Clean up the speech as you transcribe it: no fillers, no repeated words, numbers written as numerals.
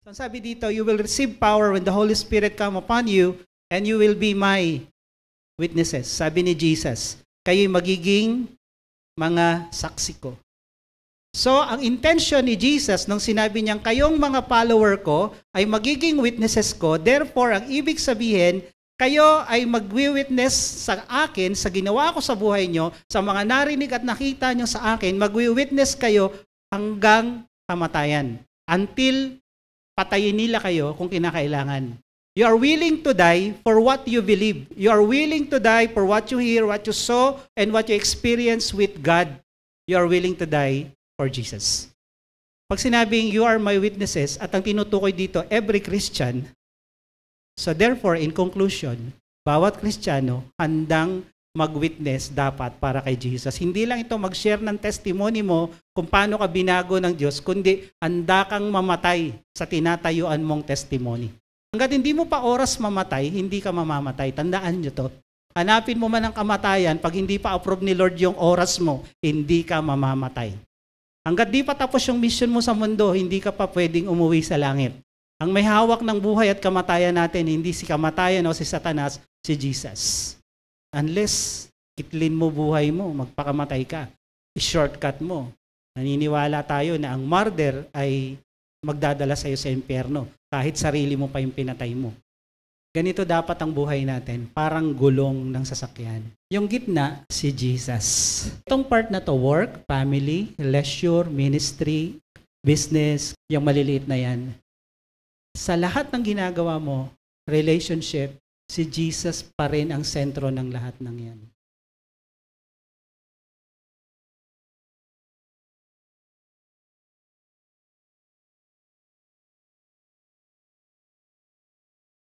So sabi dito, you will receive power when the Holy Spirit come upon you and you will be my witnesses. Sabi ni Jesus, kayo'y magiging mga saksi ko. So, ang intention ni Jesus nung sinabi niyang kayong mga follower ko ay magiging witnesses ko. Therefore, ang ibig sabihin, kayo ay magwi-witness sa akin, sa ginawa ko sa buhay nyo, sa mga narinig at nakita nyo sa akin, magwi-witness kayo hanggang kamatayan. Until patayin nila kayo kung kinakailangan. You are willing to die for what you believe. You are willing to die for what you hear, what you saw, and what you experience with God. You are willing to die for Jesus. Pag sinabing, you are my witnesses, at ang tinutukoy dito, every Christian, so therefore, in conclusion, bawat Kristiyano, handang mag-witness dapat para kay Jesus. Hindi lang ito mag-share ng testimony mo kung paano ka binago ng Diyos, kundi handa kang mamatay sa tinatayuan mong testimony. Hanggat hindi mo pa oras mamatay, hindi ka mamamatay. Tandaan nyo to. Hanapin mo man ang kamatayan, pag hindi pa approve ni Lord yung oras mo, hindi ka mamamatay. Hanggat di pa tapos yung mission mo sa mundo, hindi ka pa pwedeng umuwi sa langit. Ang may hawak ng buhay at kamatayan natin, hindi si kamatayan o si Satanas, si Jesus. Unless itlin mo buhay mo, magpakamatay ka, i-shortcut mo. Naniniwala tayo na ang murder ay magdadala sa'yo sa impyerno, kahit sarili mo pa yung pinatay mo. Ganito dapat ang buhay natin, parang gulong ng sasakyan. Yung gitna, si Jesus. Itong part na to, work, family, leisure, ministry, business, yung maliliit na yan. Sa lahat ng ginagawa mo, relationship, si Jesus pa rin ang sentro ng lahat ng yan.